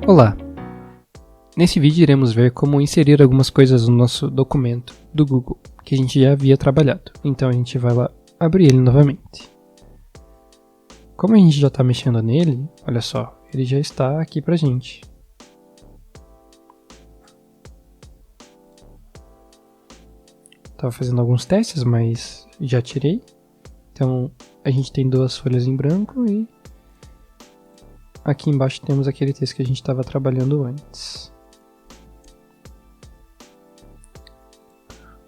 Olá! Nesse vídeo iremos ver como inserir algumas coisas no nosso documento do Google, que a gente já havia trabalhado. Então a gente vai lá abrir ele novamente. Como a gente já está mexendo nele, olha só, ele já está aqui pra gente. Estava fazendo alguns testes, mas já tirei. Então a gente tem duas folhas em branco e aqui embaixo temos aquele texto que a gente estava trabalhando antes.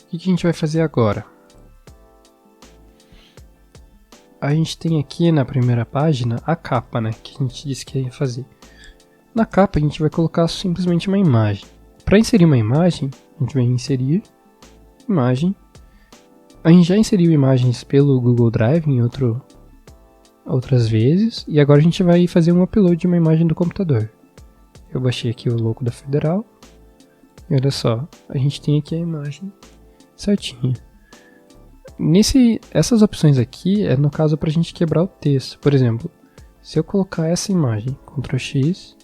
O que a gente vai fazer agora? A gente tem aqui na primeira página a capa, né, que a gente disse que ia fazer. Na capa a gente vai colocar simplesmente uma imagem. Para inserir uma imagem, a gente vai inserir imagem. A gente já inseriu imagens pelo Google Drive em outras vezes, e agora a gente vai fazer um upload de uma imagem do computador. Eu baixei aqui o logo da Federal, e olha só, a gente tem aqui a imagem certinha. Essas opções aqui é no caso para a gente quebrar o texto. Por exemplo, se eu colocar essa imagem, Ctrl X,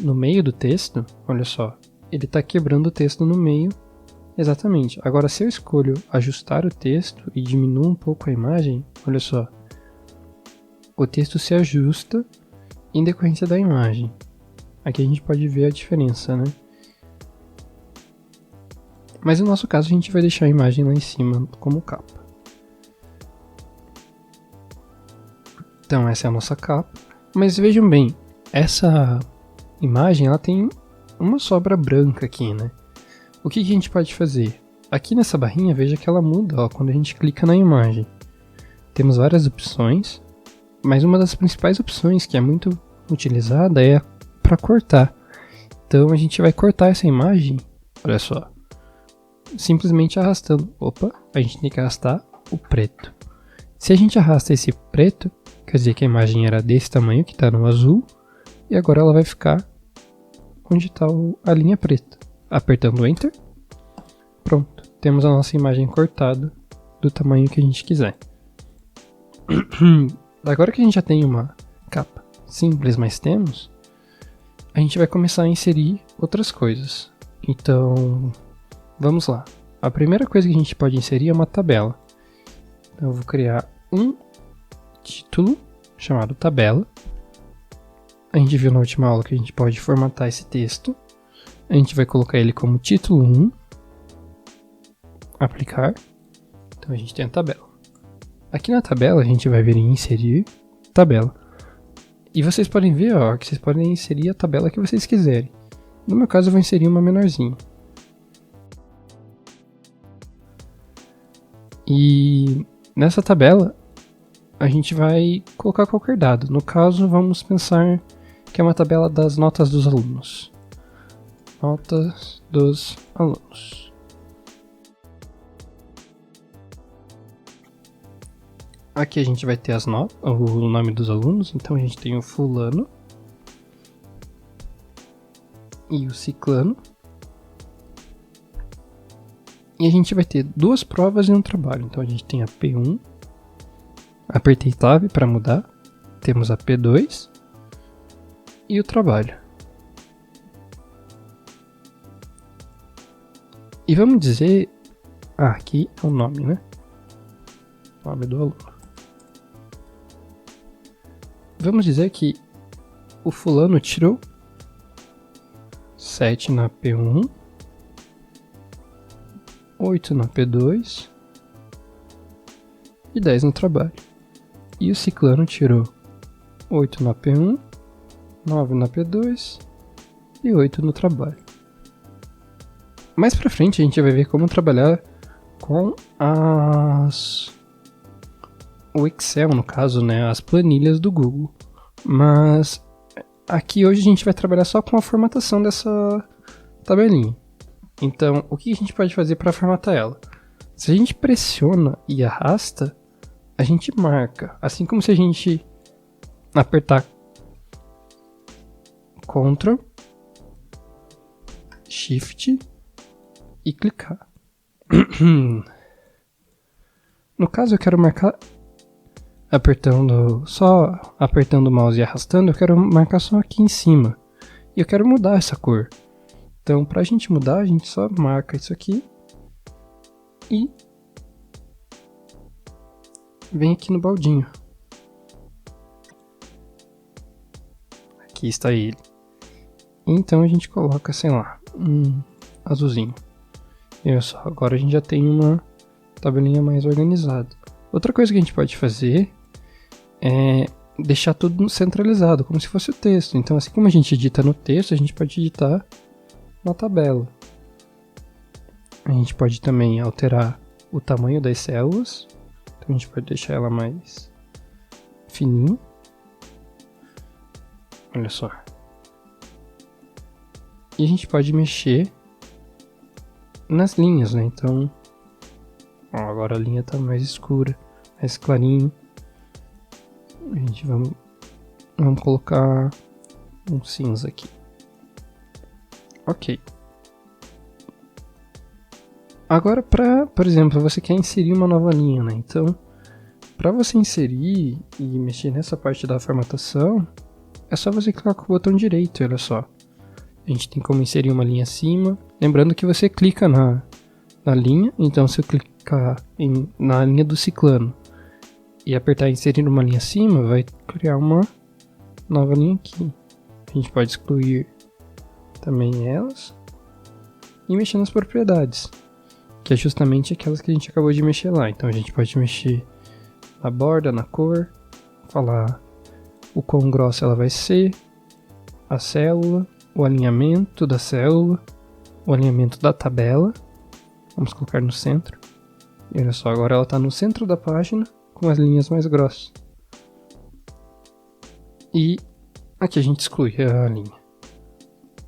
no meio do texto, olha só, ele está quebrando o texto no meio. Exatamente. Agora, se eu escolho ajustar o texto e diminuo um pouco a imagem, olha só, o texto se ajusta em decorrência da imagem. Aqui a gente pode ver a diferença, né? Mas no nosso caso a gente vai deixar a imagem lá em cima como capa. Então essa é a nossa capa. Mas vejam bem, essa imagem ela tem uma sobra branca aqui, né? O que a gente pode fazer? Aqui nessa barrinha, veja que ela muda ó, quando a gente clica na imagem. Temos várias opções, mas uma das principais opções que é muito utilizada é para cortar. Então a gente vai cortar essa imagem, olha só, simplesmente arrastando. Opa, a gente tem que arrastar o preto. Se a gente arrasta esse preto, quer dizer que a imagem era desse tamanho, que está no azul, e agora ela vai ficar onde está a linha preta. Apertando Enter, pronto, temos a nossa imagem cortada do tamanho que a gente quiser. Agora que a gente já tem uma capa simples, mas temos, a gente vai começar a inserir outras coisas. Então, vamos lá. A primeira coisa que a gente pode inserir é uma tabela. Então eu vou criar um título chamado tabela. A gente viu na última aula que a gente pode formatar esse texto. A gente vai colocar ele como título 1, aplicar, então a gente tem a tabela. Aqui na tabela a gente vai vir em inserir tabela. E vocês podem ver ó, que vocês podem inserir a tabela que vocês quiserem. No meu caso eu vou inserir uma menorzinha. E nessa tabela a gente vai colocar qualquer dado. No caso vamos pensar que é uma tabela das notas dos alunos. Notas dos alunos. Aqui a gente vai ter as notas, o nome dos alunos, então a gente tem o fulano e o ciclano. E a gente vai ter duas provas e um trabalho, então a gente tem a P1, apertei Tab para mudar, temos a P2 e o trabalho. E vamos dizer, aqui é o nome, né? Nome do aluno. Vamos dizer que o fulano tirou 7 na P1, 8 na P2 e 10 no trabalho. E o ciclano tirou 8 na P1, 9 na P2 e 8 no trabalho. Mais pra frente a gente vai ver como trabalhar com o Excel, no caso, né, as planilhas do Google. Mas aqui hoje a gente vai trabalhar só com a formatação dessa tabelinha. Então, o que a gente pode fazer para formatar ela? Se a gente pressiona e arrasta, a gente marca. Assim como se a gente apertar Ctrl, Shift e clicar. No caso eu quero marcar apertando o mouse e arrastando, eu quero marcar só aqui em cima. e eu quero mudar essa cor. Então, pra gente mudar, a gente só marca isso aqui e vem aqui no baldinho. Aqui está ele. Então a gente coloca, sei lá, um azulzinho. E olha só, agora a gente já tem uma tabelinha mais organizada. Outra coisa que a gente pode fazer é deixar tudo centralizado, como se fosse o texto. Então, assim como a gente edita no texto, a gente pode editar na tabela. A gente pode também alterar o tamanho das células. Então a gente pode deixar ela mais fininha. Olha só. E a gente pode mexer nas linhas, né? Então, ó, agora a linha está mais escura, mais clarinho. A gente vamos colocar um cinza aqui. Ok. Agora, por exemplo, você quer inserir uma nova linha, né? Então, para você inserir e mexer nessa parte da formatação, é só você clicar com o botão direito, olha só. A gente tem como inserir uma linha acima. Lembrando que você clica na linha, então se eu clicar na linha do ciclano e apertar inserir uma linha acima, vai criar uma nova linha aqui. A gente pode excluir também elas e mexer nas propriedades, que é justamente aquelas que a gente acabou de mexer lá. Então a gente pode mexer na borda, na cor, falar o quão grossa ela vai ser, a célula, o alinhamento da célula, o alinhamento da tabela. Vamos colocar no centro. E olha só, agora ela está no centro da página com as linhas mais grossas. E aqui a gente exclui a linha.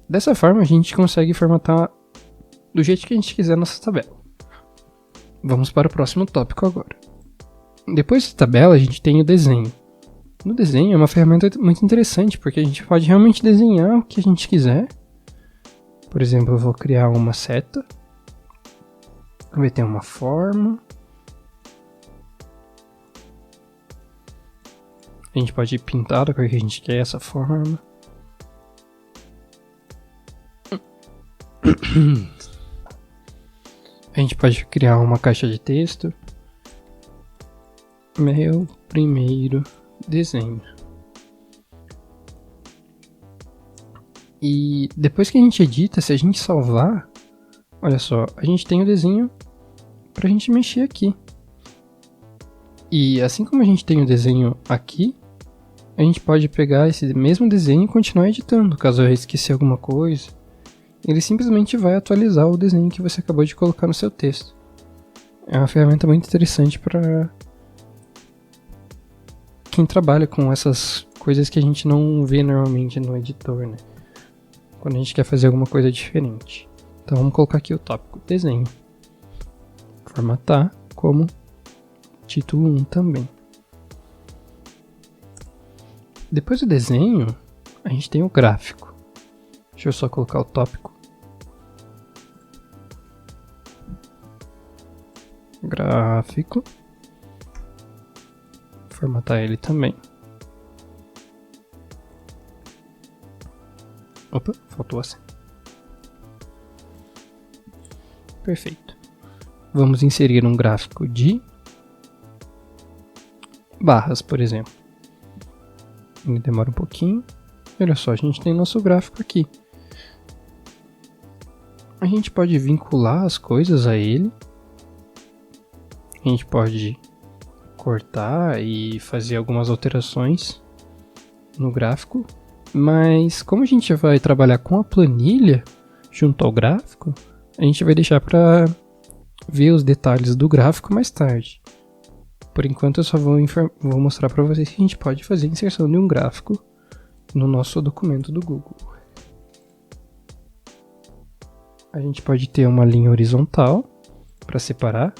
Dessa forma a gente consegue formatar do jeito que a gente quiser nossa tabela. Vamos para o próximo tópico agora. Depois da tabela a gente tem o desenho. No desenho é uma ferramenta muito interessante, porque a gente pode realmente desenhar o que a gente quiser. Por exemplo, eu vou criar uma seta. Vai ter uma forma. A gente pode pintar da cor que a gente quer essa forma. A gente pode criar uma caixa de texto. Meu primeiro desenho. E depois que a gente edita, se a gente salvar, olha só, a gente tem o desenho pra gente mexer aqui. E assim como a gente tem o desenho aqui, a gente pode pegar esse mesmo desenho e continuar editando. Caso eu esqueça alguma coisa, ele simplesmente vai atualizar o desenho que você acabou de colocar no seu texto. É uma ferramenta muito interessante para quem trabalha com essas coisas que a gente não vê normalmente no editor, né? Quando a gente quer fazer alguma coisa diferente. Então vamos colocar aqui o tópico desenho. Formatar como título 1 também. Depois do desenho, a gente tem o gráfico. Deixa eu só colocar o tópico. Gráfico. Formatar ele também. Opa, faltou assim. Perfeito. Vamos inserir um gráfico de barras, por exemplo. Ele demora um pouquinho. Olha só, a gente tem nosso gráfico aqui. A gente pode vincular as coisas a ele. A gente pode cortar e fazer algumas alterações no gráfico. Mas como a gente vai trabalhar com a planilha junto ao gráfico, a gente vai deixar para ver os detalhes do gráfico mais tarde. Por enquanto eu só vou mostrar para vocês que a gente pode fazer a inserção de um gráfico no nosso documento do Google. A gente pode ter uma linha horizontal para separar.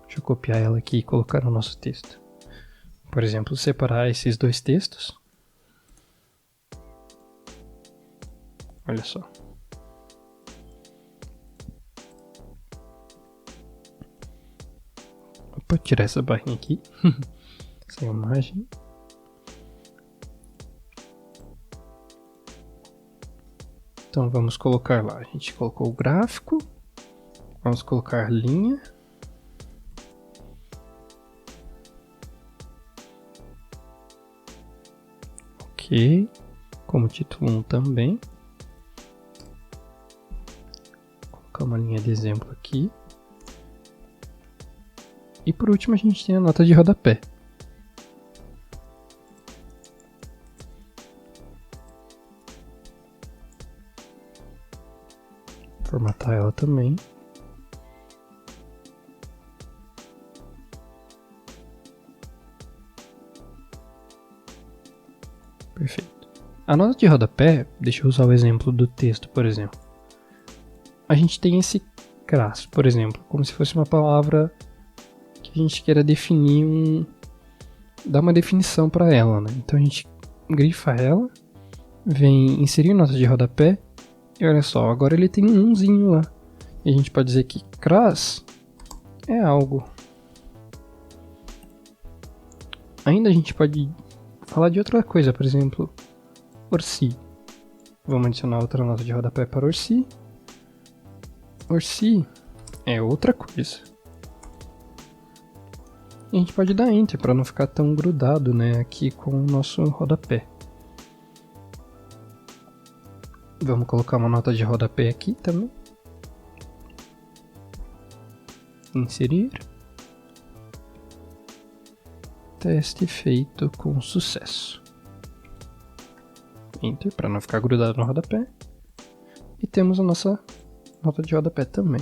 Deixa eu copiar ela aqui e colocar no nosso texto. Por exemplo, separar esses dois textos. Olha só. Opa, tirar essa barrinha aqui. Essa imagem. Então vamos colocar lá, a gente colocou o gráfico, vamos colocar linha. Ok, como título 1 também. Vou colocar uma linha de exemplo aqui. E por último a gente tem a nota de rodapé. Formatar ela também. Perfeito. A nota de rodapé, deixa eu usar o exemplo do texto, por exemplo. A gente tem esse crass, por exemplo, como se fosse uma palavra que a gente queira definir dar uma definição para ela, né? Então a gente grifa ela, vem inserir nota de rodapé. E olha só, agora ele tem um umzinho lá. E a gente pode dizer que crass é algo. Ainda a gente pode falar de outra coisa, por exemplo, orsi. Vamos adicionar outra nota de rodapé para orsi. Orsi é outra coisa. E a gente pode dar enter para não ficar tão grudado, né, aqui com o nosso rodapé. Vamos colocar uma nota de rodapé aqui também. Inserir. Teste feito com sucesso. Enter para não ficar grudado no rodapé. E temos a nossa nota de rodapé também.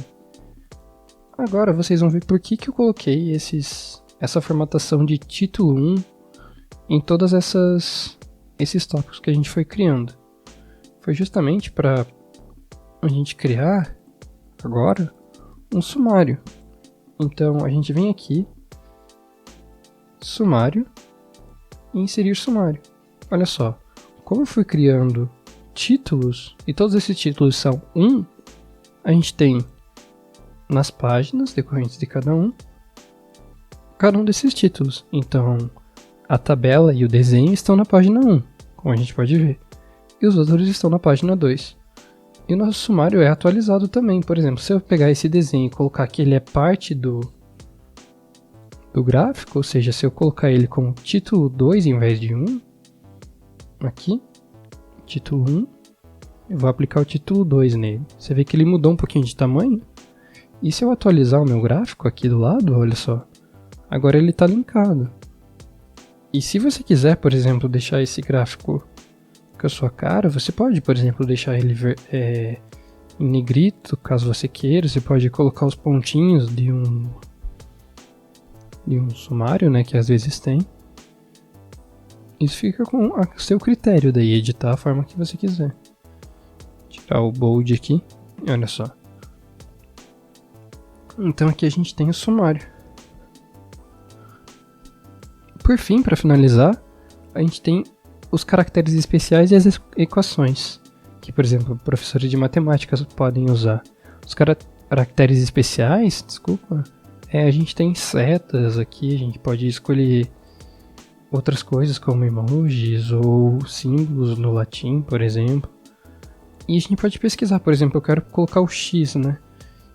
Agora vocês vão ver por que eu coloquei essa formatação de título 1 em todas esses tópicos que a gente foi criando. Foi justamente para a gente criar agora um sumário. Então a gente vem aqui, sumário, e inserir sumário. Olha só, como eu fui criando títulos, e todos esses títulos são a gente tem nas páginas decorrentes de cada um desses títulos. Então a tabela e o desenho estão na página 1, como a gente pode ver. E os outros estão na página 2. E o nosso sumário é atualizado também. Por exemplo, se eu pegar esse desenho e colocar que ele é parte do gráfico, ou seja, se eu colocar ele como título 2 em vez de 1, aqui, título 1, eu vou aplicar o título 2 nele. Você vê que ele mudou um pouquinho de tamanho. E se eu atualizar o meu gráfico aqui do lado, olha só, agora ele está linkado. E se você quiser, por exemplo, deixar esse gráfico com a sua cara, você pode, por exemplo, deixar ele em negrito, caso você queira. Você pode colocar os pontinhos de um sumário, né, que às vezes tem. Isso fica com o seu critério daí, editar a forma que você quiser. Tirar o bold aqui, e olha só. Então aqui a gente tem o sumário. Por fim, para finalizar, a gente tem os caracteres especiais e as equações, que, por exemplo, professores de matemática podem usar. Os caracteres especiais, a gente tem setas aqui, a gente pode escolher outras coisas como emojis ou símbolos no latim, por exemplo. E a gente pode pesquisar, por exemplo, eu quero colocar o X, né?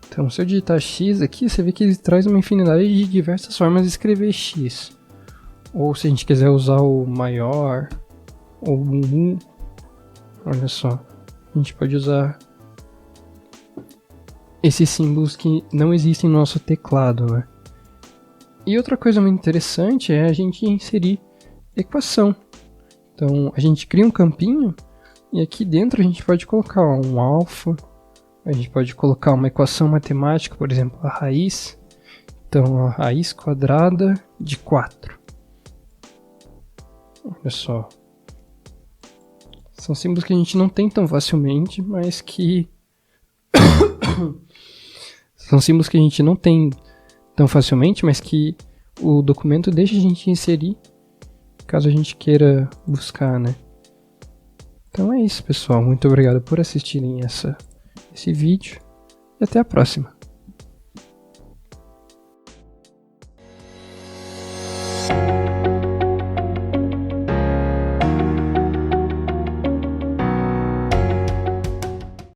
Então, se eu digitar X aqui, você vê que ele traz uma infinidade de diversas formas de escrever X. Ou se a gente quiser usar o maior, ou o olha só, a gente pode usar esses símbolos que não existem no nosso teclado, né? E outra coisa muito interessante é a gente inserir equação. Então, a gente cria um campinho e aqui dentro a gente pode colocar um alfa, a gente pode colocar uma equação matemática, por exemplo, a raiz. Então, a raiz quadrada de 4. Olha só. São símbolos que a gente não tem tão facilmente, mas que... São símbolos que a gente não tem tão facilmente, mas que o documento deixa a gente inserir, caso a gente queira buscar, né? Então é isso, pessoal. Muito obrigado por assistirem esse vídeo e até a próxima.